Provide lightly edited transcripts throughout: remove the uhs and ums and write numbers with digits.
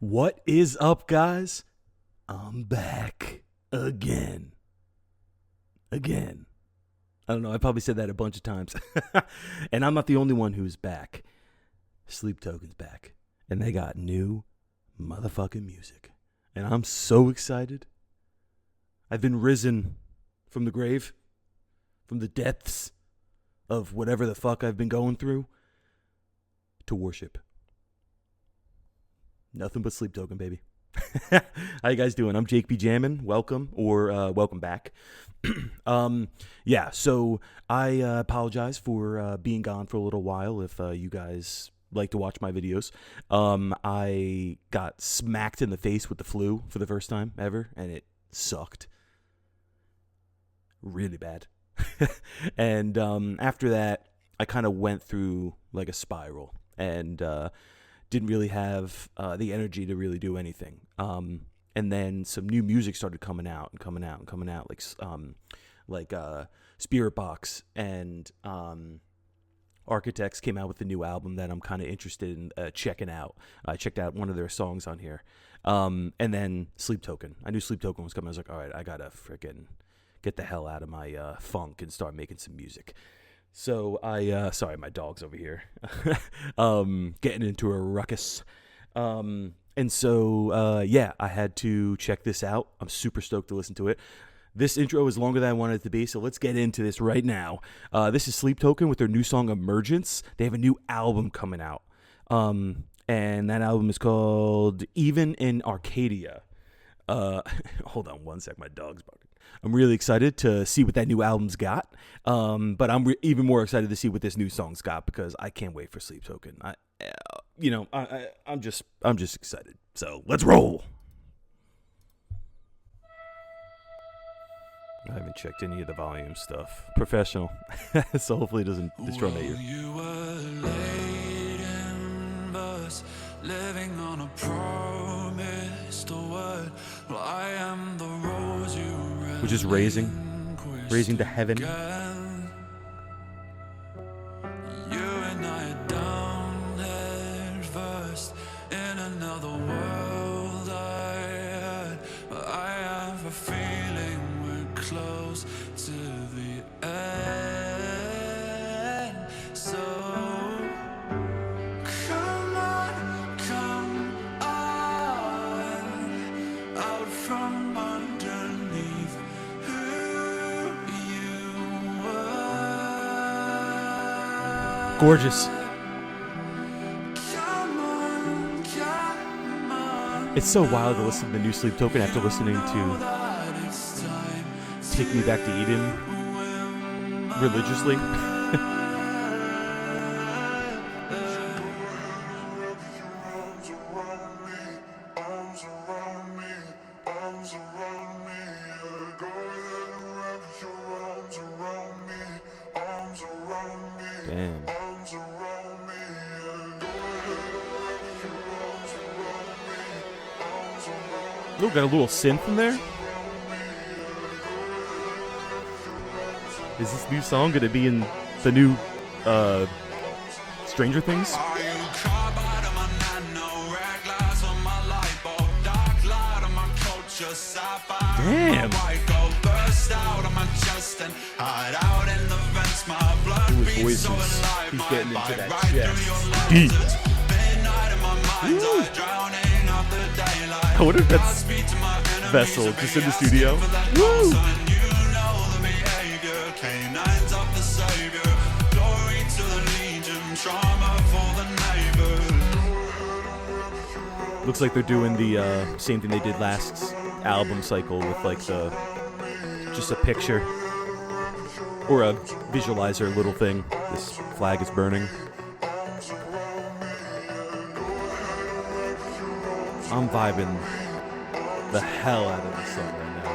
What is up, guys? I'm back again. Again. I don't know, I probably said that a bunch of times. And I'm not the only one who's back. Sleep Token's back. And they got new motherfucking music. And I'm so excited. I've been risen from the grave, from the depths of whatever the fuck I've been going through, to worship. Nothing but Sleep Token, baby. How you guys doing? I'm jakebjammin. Welcome, or welcome back. So I apologize for being gone for a little while. If you guys like to watch my videos, I got smacked in the face with the flu for the first time ever, and it sucked really bad. And after that, I kind of went through like a spiral, and didn't really have the energy to really do anything. And then some new music started coming out, like Spirit Box and Architects came out with a new album that I'm kind of interested in checking out. I checked out one of their songs on here. And then Sleep Token. I knew Sleep Token was coming. I was like, all right, I gotta freaking get the hell out of my funk and start making some music. So sorry, my dog's over here, getting into a ruckus. And so I had to check this out. I'm super stoked to listen to it. This intro is longer than I wanted it to be, so let's get into this right now. This is Sleep Token with their new song, Emergence. They have a new album coming out. And that album is called Even in Arcadia. Hold on one sec, my dog's barking. I'm really excited to see what that new album's got, but I'm even more excited to see what this new song's got, because I can't wait for Sleep Token. I'm just excited. So let's roll. I haven't checked any of the volume stuff. Professional, so hopefully it doesn't destroy my ear. You were late in bus, living on a promised word. Well, I am the rose you Which is raising to heaven. You and I are down head first in another world I had. But I have a feeling we're close to the end. So come on, out from underneath who you were. Gorgeous. Come on. It's so wild to listen to the new Sleep Token after listening to Take Me Back to Eden religiously. Damn. Ooh, got a little synth in there. Is this new song going to be in the new Stranger Things? Damn. Ooh, his voice is, he's getting into that chest. Deep. Ooh. I wonder if that's Vessel just in the studio. Woo! Looks like they're doing the same thing they did last album cycle with like just a picture or a visualizer little thing. This flag is burning. I'm vibing the hell out of this song right now.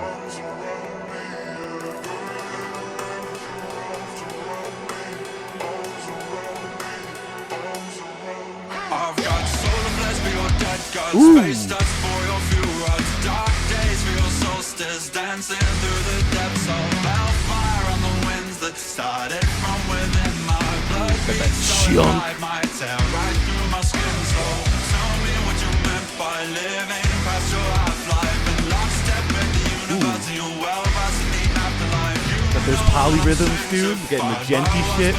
I've got solar blessed for your dead gods, space dust for your fuel rods, dark days for your solstice, dancing through the depths of hellfire on the winds that started from within my blood. Beats so alive, my tear right through my skin. So tell me what you meant by living. polyrhythms, dude. We're getting magenta shit.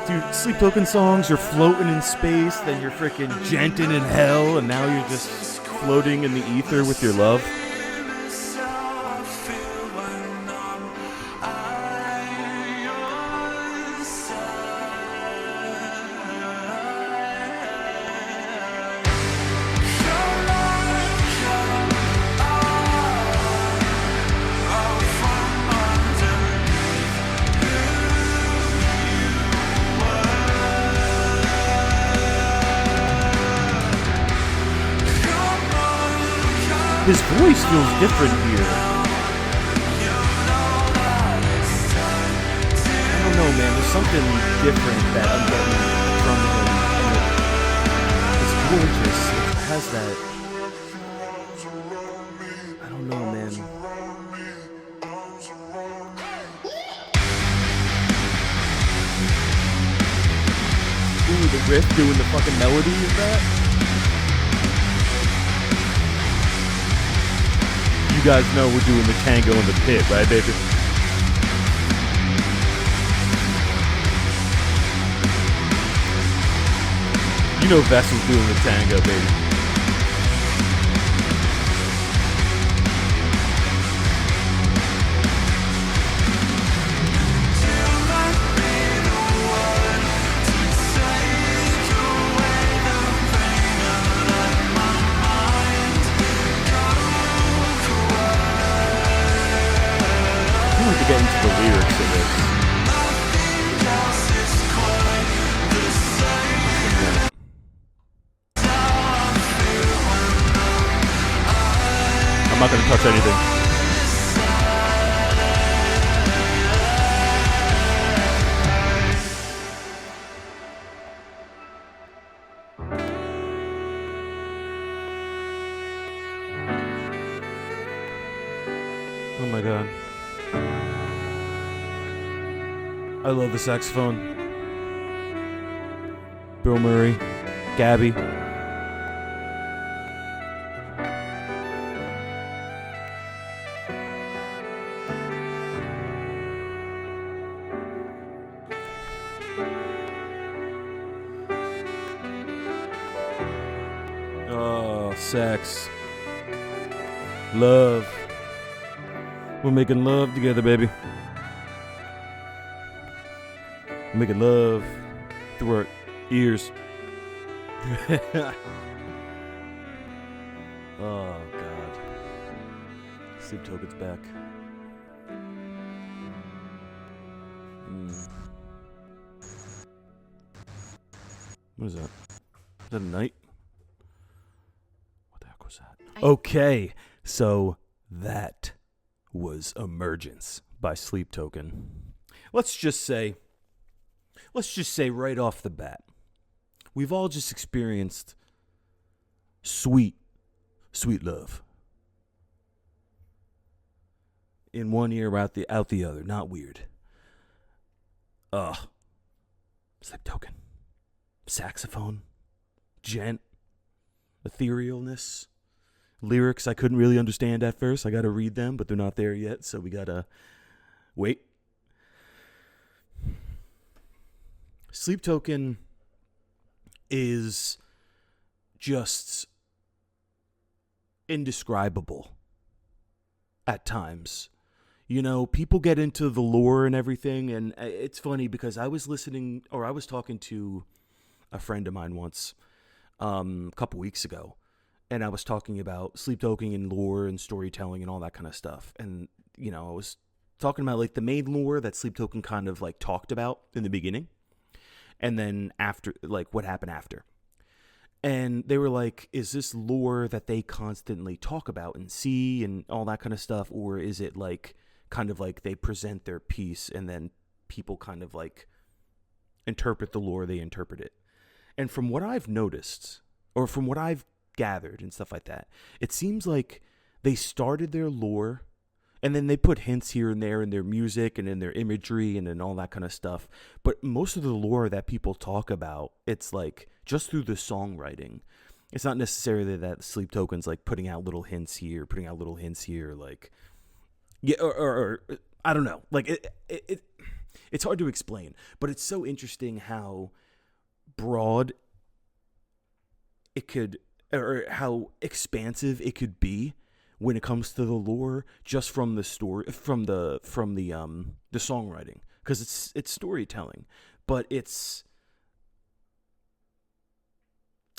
Dude, Sleep Token songs, you're floating in space, then you're freaking genting in hell, and now you're just floating in the ether with your love. His voice feels different here. I don't know, man. There's something different that I'm getting from him. It's gorgeous. It has that. I don't know, man. Ooh, the riff doing the fucking melody of that. You guys know we're doing the tango in the pit, right, baby? You know Vessel's doing the tango, baby. Get into the lyrics of this. I'm not going to touch anything. Oh my god. I love the saxophone. Bill Murray, Gabby. Oh, sex. Love. We're making love together, baby. Making love through our ears. Oh, God. Sleep Token's back. What is that? Is that a night? What the heck was that? Okay, so that was Emergence by Sleep Token. Let's just say right off the bat, we've all just experienced sweet, sweet love. In one ear, out the other. Not weird. Sleep Token. Saxophone. Gent. Etherealness. Lyrics I couldn't really understand at first. I gotta read them, but they're not there yet, so we gotta wait. Sleep Token is just indescribable at times. You know, people get into the lore and everything, and it's funny because I was talking to a friend of mine once, a couple weeks ago, and I was talking about Sleep Token and lore and storytelling and all that kind of stuff. And, you know, I was talking about like the main lore that Sleep Token kind of like talked about in the beginning. And then after, like, what happened after. And they were like, is this lore that they constantly talk about and see and all that kind of stuff? Or is it like, kind of like they present their piece and then people kind of like interpret the lore, they interpret it. And from what I've noticed, or from what I've gathered and stuff like that, it seems like they started their lore And then they put hints here and there in their music and in their imagery and in all that kind of stuff. But most of the lore that people talk about, it's like just through the songwriting. It's not necessarily that Sleep Token's like putting out little hints here, putting out little hints here, like, yeah, or I don't know. Like it's hard to explain, but it's so interesting how broad it could, or how expansive it could be when it comes to the lore, just from the story, from the songwriting, because it's storytelling, but it's,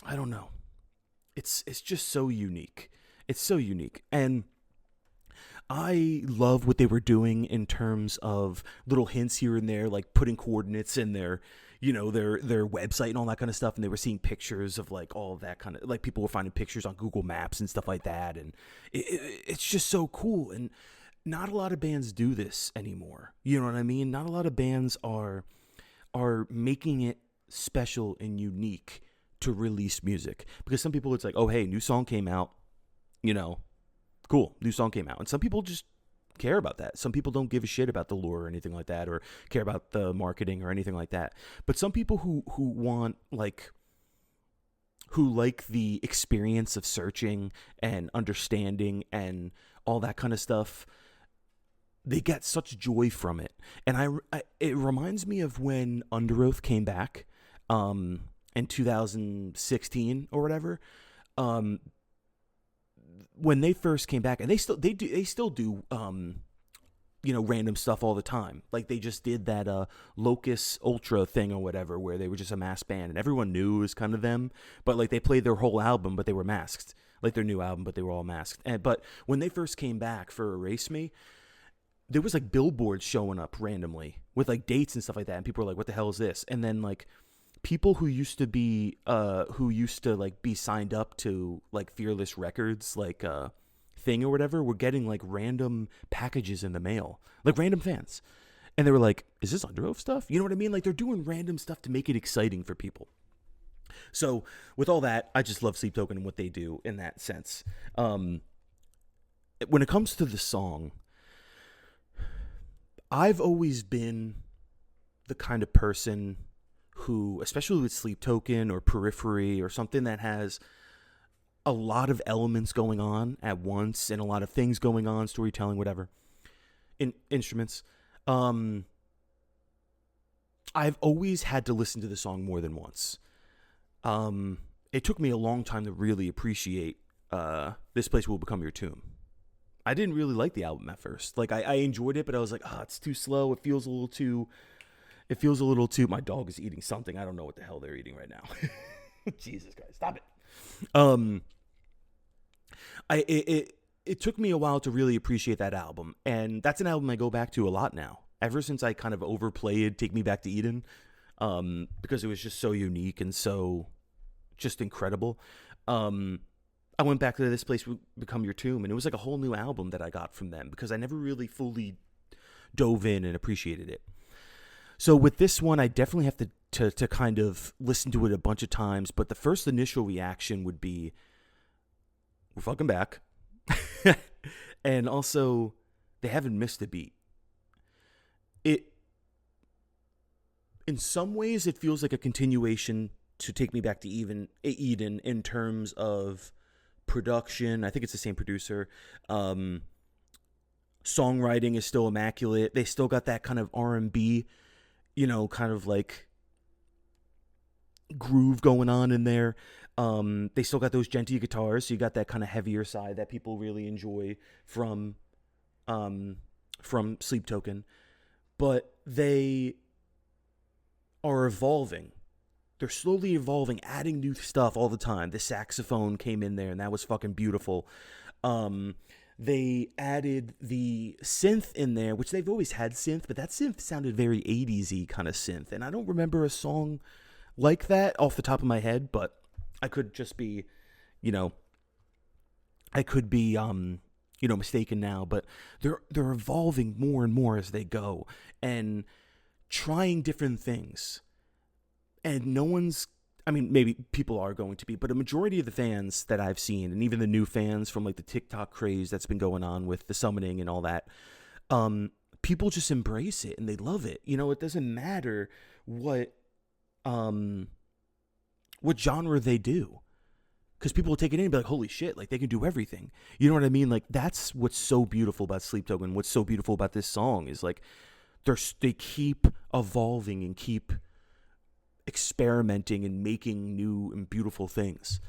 I don't know, it's just so unique. It's so unique, and I love what they were doing in terms of little hints here and there, like putting coordinates in their, their website and all that kind of stuff. And they were seeing pictures of like all of that kind of, like people were finding pictures on Google Maps and stuff like that. And it's just so cool. And not a lot of bands do this anymore. You know what I mean? Not a lot of bands are making it special and unique to release music, because some people, it's like, oh, hey, new song came out, cool, new song came out. And some people just care about that. Some people don't give a shit about the lore or anything like that, or care about the marketing or anything like that. But some people who want, like, who like the experience of searching and understanding and all that kind of stuff, they get such joy from it. And it reminds me of when Underoath came back in 2016 or whatever. When they first came back, and they still do random stuff all the time. Like they just did that Locus Ultra thing or whatever, where they were just a masked band and everyone knew it was kind of them, but like they played their whole album but they were masked, like their new album, but they were all masked. But when they first came back for Erase Me, there was like billboards showing up randomly with like dates and stuff like that, and people were like, what the hell is this? And then like people who used to be be signed up to like Fearless Records, like thing or whatever, were getting like random packages in the mail, like random fans. And they were like, is this Underoath stuff? You know what I mean? Like they're doing random stuff to make it exciting for people. So with all that, I just love Sleep Token and what they do in that sense. When it comes to the song, I've always been the kind of person who, especially with Sleep Token or Periphery or something that has a lot of elements going on at once and a lot of things going on, storytelling, whatever, instruments, I've always had to listen to the song more than once. It took me a long time to really appreciate This Place Will Become Your Tomb. I didn't really like the album at first. Like I enjoyed it, but I was like, it's too slow. It feels a little too, my dog is eating something. I don't know what the hell they're eating right now. Jesus Christ, stop it. It took me a while to really appreciate that album. And that's an album I go back to a lot now. Ever since I kind of overplayed Take Me Back to Eden, because it was just so unique and so just incredible. I went back to This Place Will Become Your Tomb, and it was like a whole new album that I got from them, because I never really fully dove in and appreciated it. So with this one, I definitely have to kind of listen to it a bunch of times, but the first initial reaction would be, we're fucking back. And also, they haven't missed a beat. In some ways, it feels like a continuation to Take Me Back to Eden in terms of production. I think it's the same producer. Songwriting is still immaculate. They still got that kind of R&B, kind of like groove going on in there. They still got those genty guitars, so you got that kind of heavier side that people really enjoy from Sleep Token. But they are evolving. They're slowly evolving, adding new stuff all the time. The saxophone came in there, and that was fucking beautiful. They added the synth in there, which they've always had synth, but that synth sounded very 80s-y kind of synth. And I don't remember a song like that off the top of my head, but I could just be, mistaken now. But they're evolving more and more as they go and trying different things. And I mean, maybe people are going to be, but a majority of the fans that I've seen, and even the new fans from like the TikTok craze that's been going on with the summoning and all that, people just embrace it and they love it. You know, it doesn't matter what genre they do, because people will take it in and be like, holy shit, like they can do everything. You know what I mean? Like that's what's so beautiful about Sleep Token. What's so beautiful about this song is like they keep evolving and keep experimenting and making new and beautiful things.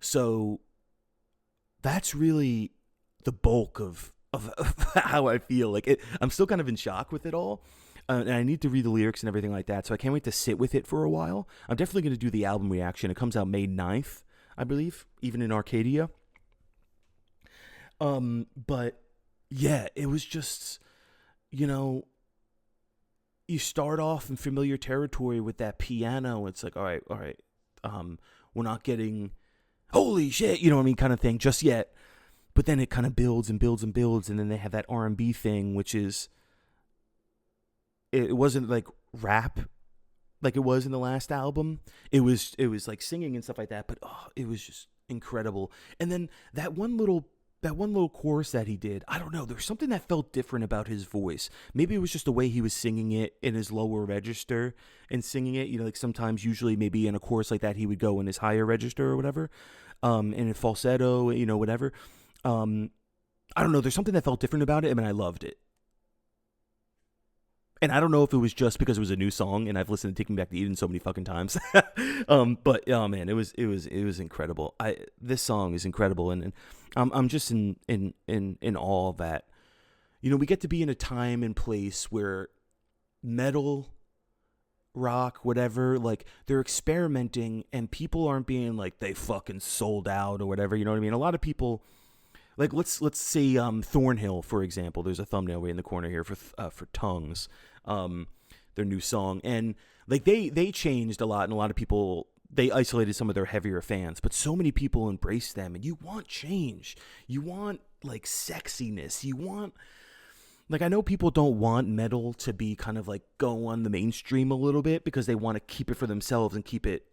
So that's really the bulk of how I feel. Like it, I'm still kind of in shock with it all. And I need to read the lyrics and everything like that. So I can't wait to sit with it for a while. I'm definitely going to do the album reaction. It comes out May 9th, I believe, even in Arcadia. But yeah, it was just, you know, you start off in familiar territory with that piano. It's like, all right. We're not getting holy shit, you know what I mean, kind of thing just yet. But then it kind of builds and builds and builds. And then they have that R&B thing, which is, it wasn't like rap like it was in the last album. It was like singing and stuff like that, but it was just incredible. And then that one little chorus that he did, I don't know, there's something that felt different about his voice. Maybe it was just the way he was singing it in his lower register and singing it, you know, like sometimes usually maybe in a chorus like that he would go in his higher register or whatever, in a falsetto, you know, whatever. I don't know, there's something that felt different about it. I mean, I loved it. And I don't know if it was just because it was a new song and I've listened to Take Me Back to Eden so many fucking times. But oh man, it was incredible. This song is incredible, and I'm just in awe that, you know, we get to be in a time and place where metal, rock, whatever, like they're experimenting and people aren't being like they fucking sold out or whatever, you know what I mean? A lot of people, like let's say Thornhill, for example. There's a thumbnail way in the corner here for Tongues, their new song, and like they changed a lot, and a lot of people, they isolated some of their heavier fans, but so many people embraced them. And you want change, you want like sexiness, you want, like, I know people don't want metal to be kind of like go on the mainstream a little bit because they want to keep it for themselves and keep it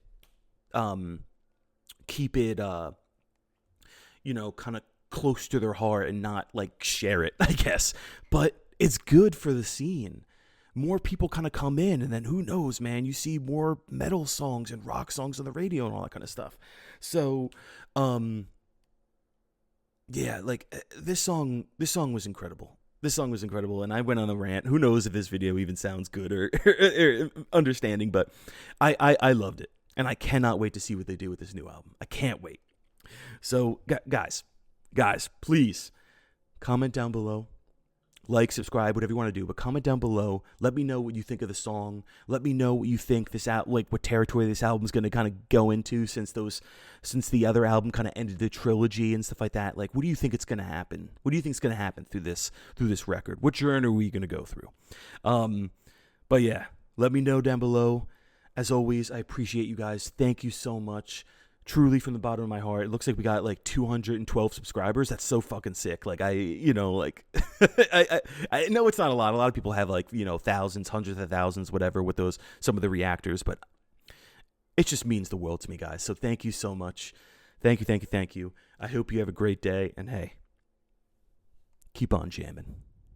you know, kind of close to their heart and not like share it, I guess. But it's good for the scene. More people kind of come in, and then who knows, man, you see more metal songs and rock songs on the radio and all that kind of stuff. So yeah, like this song was incredible. This song was incredible, and I went on a rant. Who knows if this video even sounds good or understanding, but I loved it, and I cannot wait to see what they do with this new album. I can't wait. So guys, please comment down below, like, subscribe, whatever you want to do, but comment down below. Let me know what you think of the song. Let me know what you think what territory this album is going to kind of go into, since the other album kind of ended the trilogy and stuff like that. Like, what do you think it's going to happen? What do you think is going to happen through this record? What journey are we going to go through? But yeah, let me know down below. As always, I appreciate you guys. Thank you so much. Truly, from the bottom of my heart. It looks like we got like 212 subscribers. That's so fucking sick. Like, you know, like I know it's not a lot. A lot of people have like, you know, thousands, hundreds of thousands, whatever, with some of the reactors, but it just means the world to me, guys. So thank you so much. Thank you. I hope you have a great day, and hey, keep on jamming.